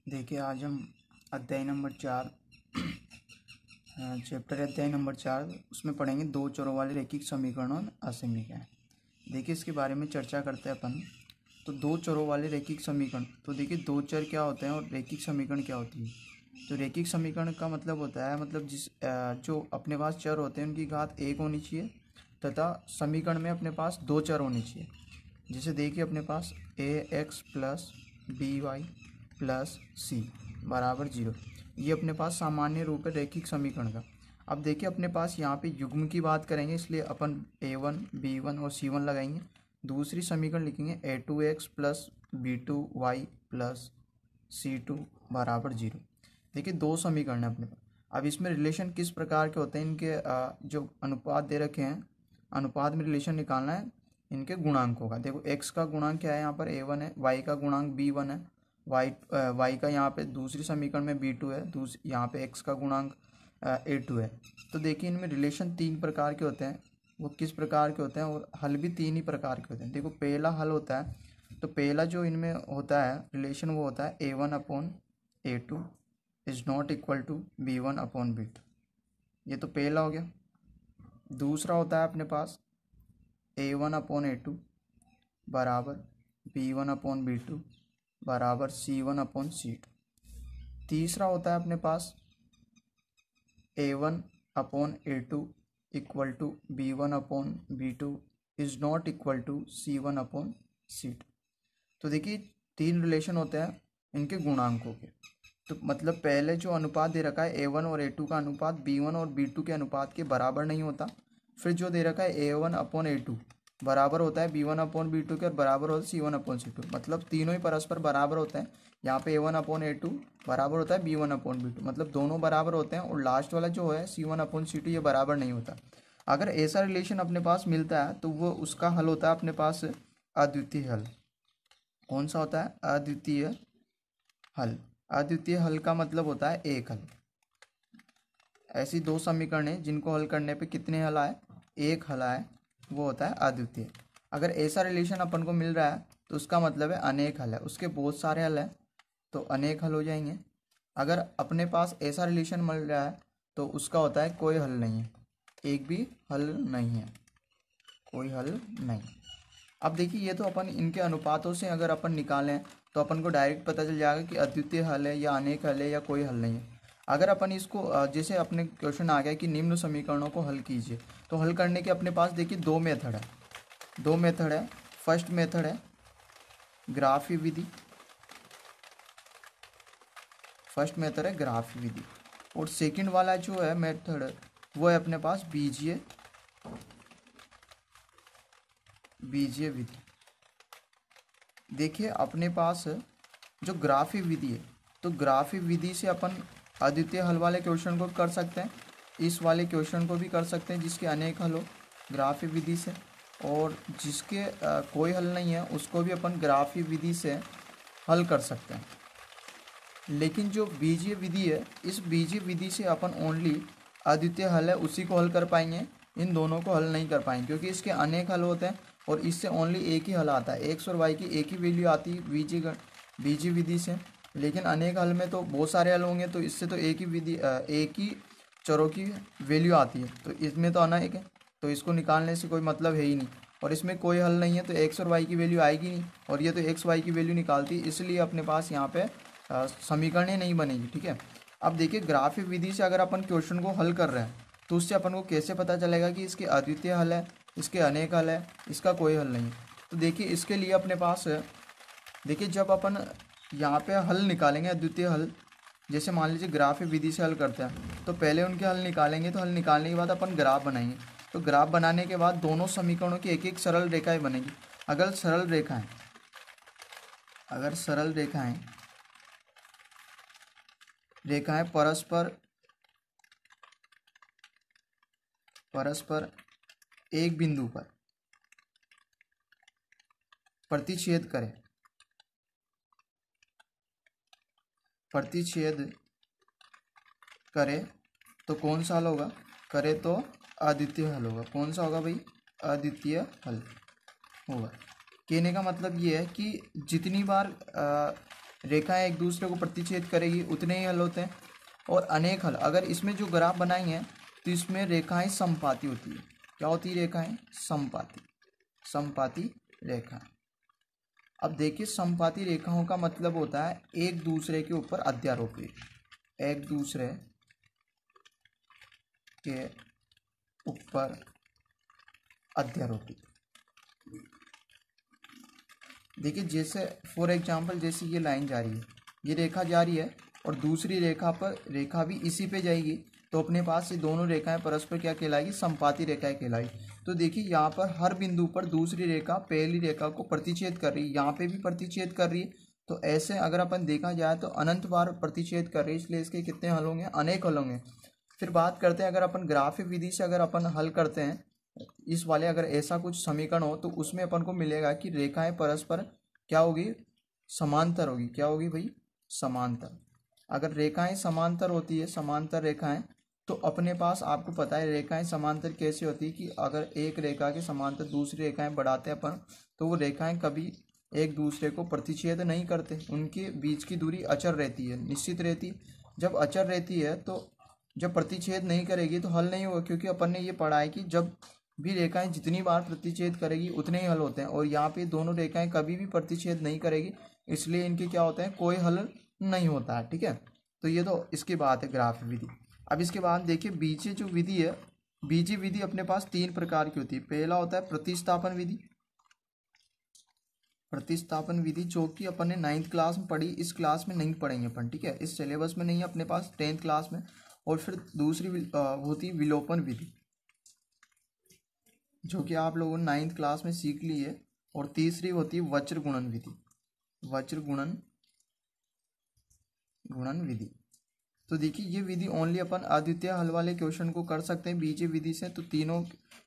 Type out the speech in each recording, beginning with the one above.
देखिए आज हम अध्याय नंबर 4 चैप्टर अध्याय नंबर 4 उसमें पढ़ेंगे दो चरों वाले रैखिक समीकरण और असमीकरण। देखिए इसके बारे में चर्चा करते हैं अपन। तो दो चरों वाले रैखिक समीकरण, तो देखिए दो चर क्या होते हैं और रैखिक समीकरण क्या होती है। तो रैखिक समीकरण का मतलब होता है जो अपने पास चर होते हैं उनकी घात 1 होनी चाहिए तथा समीकरण में अपने पास दो चर होने चाहिए। जैसे देखिए अपने पास ax plus B Y plus C बराबर 0, ये अपने पास सामान्य रूप है रैखिक समीकरण का। अब देखिए अपने पास यहाँ पे युग्म की बात करेंगे, इसलिए अपन a1 b1 और c1 लगाएंगे। दूसरी समीकरण लिखेंगे a2x plus b2y plus c2 बराबर 0। देखिए दो समीकरण है अपने पास। अब इसमें रिलेशन किस प्रकार के होते हैं, इनके जो अनुपात दे रखे हैं, अनुपात में रिलेशन निकालना है इनके गुणांकों का। देखो x का गुणांक क्या है, यहाँ पर a1 है, y का गुणांक b1 है, y का यहाँ पे दूसरी समीकरण में b2 है, यहाँ पे x का गुणांक a2 है। तो देखिए इनमें रिलेशन तीन प्रकार के होते हैं। वो किस प्रकार के होते हैं और हल भी तीन ही प्रकार के होते हैं। देखो पहला हल होता है, तो पहला जो इनमें होता है रिलेशन वो होता है a1 upon a2 is not equal to b1 upon b2। ये तो पहला हो गया। दूसरा होता है अपने पास a1 अपॉन a2 बराबर b1 अपॉन b2 बराबर c1 अपॉन c2। तीसरा होता है अपने पास a1 upon a2 equal to b1 upon b2 is not equal to c1 upon c2। तो देखिए तीन रिलेशन होते हैं इनके गुणांकों के। तो मतलब पहले जो अनुपात दे रखा है a1 और a2 का अनुपात b1 और b2 के अनुपात के बराबर नहीं होता। फिर जो दे रखा है a1 अपॉन a2 बराबर होता है b1 अपॉन b2 के और बराबर होता है c1 अपॉन c2। मतलब तीनों ही परस्पर बराबर होते हैं। यहाँ पे a1 अपॉन a2 बराबर होता है b1 अपॉन b2, मतलब दोनों बराबर होते हैं। और लास्ट वाला जो है c1 अपॉन c2 ये बराबर नहीं होता। अगर ऐसा रिलेशन अपने पास मिलता है तो वो उसका हल होता है अपने पास अद्वितीय हल। कौन सा होता है? अद्वितीय हल। अद्वितीय हल का मतलब होता है एक हल। ऐसी दो समीकरण है जिनको हल करने पे कितने हल आए? एक हल आए, वो होता है अद्वितीय। अगर ऐसा रिलेशन अपन को मिल रहा है तो उसका मतलब है अनेक हल है, उसके बहुत सारे हल हैं तो अनेक हल हो जाएंगे। अगर अपने पास ऐसा रिलेशन मिल रहा है तो उसका होता है कोई हल नहीं है, एक भी हल नहीं है, कोई हल नहीं। अब देखिए ये तो अपन इनके अनुपातों से अगर अपन निकालें तो अपन को डायरेक्ट पता चल जाएगा कि अद्वितीय हल है या अनेक हल है या कोई हल नहीं है। अगर अपन इसको जैसे अपने क्वेश्चन आ गया कि निम्न समीकरणों को हल कीजिए, तो हल करने के अपने पास देखिए दो मेथड है। फर्स्ट मेथड है ग्राफी विधि, और सेकंड वाला जो है मेथड वो है अपने पास बीजीय विधि। देखिए अपने पास जो ग्राफी विधि है, तो ग्राफी विधि से अपन अद्वितीय हल वाले क्वेश्चन को कर सकते हैं, इस वाले क्वेश्चन को भी कर सकते हैं जिसके अनेक हल हो ग्राफी विधि से, और जिसके कोई हल नहीं है उसको भी अपन ग्राफी विधि से हल कर सकते हैं। लेकिन जो बीजीय विधि है, इस बीजीय विधि से अपन ओनली अद्वितीय हल है उसी को हल कर पाएंगे, इन दोनों को हल नहीं कर पाएंगे क्योंकि इसके अनेक हल होते हैं और इससे ओनली एक ही हल आता है। एक्स और वाई की एक ही वैल्यू आती है बीजीय विधि से, लेकिन अनेक हल में तो बहुत सारे हल होंगे, तो इससे तो एक ही चरों की वैल्यू आती है, तो इसमें तो अनेक है, तो इसको निकालने से कोई मतलब है ही नहीं। और इसमें कोई हल नहीं है तो एक्स और वाई की वैल्यू आएगी नहीं, और ये तो एक्स वाई की वैल्यू निकालती है, इसलिए अपने पास यहाँ पे समीकरण ही नहीं बनेगी। ठीक है। अब देखिए ग्राफी विधि से अगर अपन क्वेश्चन को हल कर रहे हैं तो उससे अपन को कैसे पता चलेगा कि इसके अद्वितीय हल है, इसके अनेक हल है, इसका कोई हल नहीं। तो देखिए इसके लिए अपने पास देखिए जब अपन यहाँ पे हल निकालेंगे अद्वितीय हल, जैसे मान लीजिए ग्राफी विधि से हल करते हैं तो पहले उनके हल निकालेंगे, तो हल निकालने के बाद अपन ग्राफ बनाएंगे, तो ग्राफ बनाने के बाद दोनों समीकरणों की एक एक सरल रेखाएं बनेगी। अगर सरल रेखाएं परस्पर एक बिंदु पर प्रतिच्छेद करे तो कौन सा हल होगा? करे तो अद्वितीय हल होगा। कौन सा होगा भाई? अद्वितीय हल होगा। कहने का मतलब ये है कि जितनी बार रेखाएं एक दूसरे को प्रतिच्छेद करेगी उतने ही हल होते हैं। और अनेक हल, अगर इसमें जो ग्राफ बनाई हैं तो इसमें रेखाएं समपाती होती है। क्या होती है रेखाएं? समपाती, समपाती रेखाएं। अब देखिए समपाती रेखाओं का मतलब होता है एक दूसरे के ऊपर अध्यारोपित, एक दूसरे के ऊपर अध्यारोपित। देखिए जैसे फॉर एग्जांपल जैसे ये लाइन जा रही है, ये रेखा जा रही है और दूसरी रेखा पर रेखा भी इसी पे जाएगी, तो अपने पास ये दोनों रेखाएं परस्पर क्या कहलाएगी? समपाती रेखाएं कहलाएगी। तो देखिए यहाँ पर हर बिंदु पर दूसरी रेखा पहली रेखा को प्रतिच्छेद कर रही है, यहाँ पे भी प्रतिच्छेद कर रही है। तो ऐसे अगर अपन देखा जाए तो अनंत बार प्रतिच्छेद कर रही है, इसलिए इसके कितने हल होंगे? अनेक हल होंगे। फिर बात करते हैं अगर अपन ग्राफिक विधि से अगर अपन हल करते हैं इस वाले, अगर ऐसा कुछ समीकरण हो तो उसमें अपन को मिलेगा कि रेखाएं परस्पर क्या होगी? समांतर होगी। क्या होगी भाई? समांतर। अगर रेखाएं समांतर होती है, समांतर रेखाएं, तो अपने पास आपको पता है रेखाएं समांतर कैसे होती है कि अगर एक रेखा के समांतर दूसरी रेखाएं बढ़ाते हैं अपन, तो वो रेखाएं कभी एक दूसरे को प्रतिच्छेद नहीं करते, उनके बीच की दूरी अचर रहती है, निश्चित रहती है। जब अचर रहती है तो जब प्रतिच्छेद नहीं करेगी तो हल नहीं होगा, क्योंकि अपन ने ये पढ़ा है कि जब भी रेखाएं जितनी बार प्रतिच्छेद करेगी उतने ही हल होते हैं। और यहाँ पे दोनों रेखाएं कभी भी प्रतिच्छेद नहीं करेगी, इसलिए इनके क्या होता है? कोई हल नहीं होता है। ठीक है, तो ये तो इसकी बात है ग्राफ विधि। अब इसके बाद देखिए बीजीय जो विधि है, बीजीय विधि अपने पास 3 प्रकार की होती है। पहला होता है प्रतिस्थापन विधि। प्रतिस्थापन विधि जो कि अपन ने 9th क्लास में पढ़ी, इस क्लास में नहीं पढ़ेंगे अपन। ठीक है, इस सिलेबस में नहीं है अपने पास, 10th क्लास में। और फिर दूसरी होती है विलोपन विधि, जो कि आप लोगों ने 9th क्लास में सीख ली है। और तीसरी होती है वज्र गुणन विधि, वज्र गुणन विधि। तो देखिए ये विधि ओनली अपन अद्वितीय हल वाले क्वेश्चन को कर सकते हैं बीजीय विधि से। तो तीनों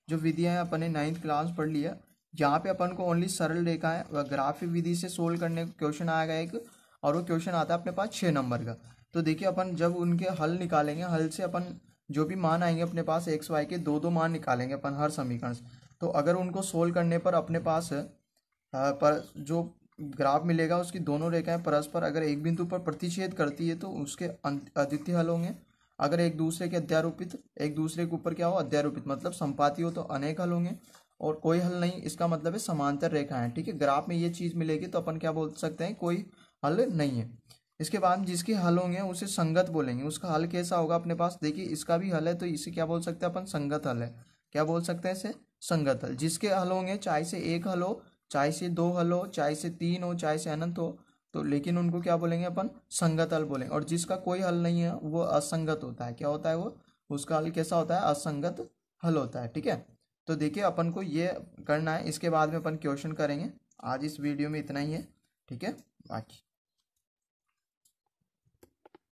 जो विधियां हैं अपन ने 9th क्लास पढ़ लिया। यहाँ पे अपन को ओनली सरल रेखाएं ग्राफिक विधि से सोल्व करने का क्वेश्चन आएगा एक, और वो क्वेश्चन आता है अपने पास 6 नंबर का। तो देखिए अपन जब उनके हल निकालेंगे, हल से अपन जो भी मान आएंगे अपने पास एक्स वाई के 2-2 मान निकालेंगे अपन हर समीकरण से। तो अगर उनको सोल्व करने पर अपने पास पर जो ग्राफ मिलेगा उसकी दोनों रेखाएं परस्पर अगर एक बिंदु पर प्रतिच्छेद करती है तो उसके अद्वितीय हल होंगे। अगर एक दूसरे के अध्यारोपित, एक दूसरे के ऊपर क्या हो? अध्यारोपित, मतलब संपाती हो तो अनेक हल होंगे। और कोई हल नहीं, इसका मतलब है समांतर रेखाएं। ठीक है, ग्राफ में ये चीज मिलेगी तो अपन क्या बोल सकते हैं? कोई हल नहीं है। इसके बाद जिसके हल होंगे उसे संगत बोलेंगे। उसका हल कैसा होगा अपने पास? देखिए इसका भी हल है तो इसे क्या बोल सकते हैं अपन? संगत हल है। क्या बोल सकते हैं इसे? संगत हल। जिसके हल होंगे, चाहे से एक हल हो, चाहे से 2 हल हो, चाहे से 3 हो, चाहे से अनंत हो, तो लेकिन उनको क्या बोलेंगे अपन? संगत हल बोलेंगे। और जिसका कोई हल नहीं है वो असंगत होता है। क्या होता है वो? उसका हल कैसा होता है? असंगत हल होता है। ठीक है, तो देखिए अपन को ये करना है, इसके बाद में अपन क्वेश्चन करेंगे। आज इस वीडियो में इतना ही है। ठीक है, बाकी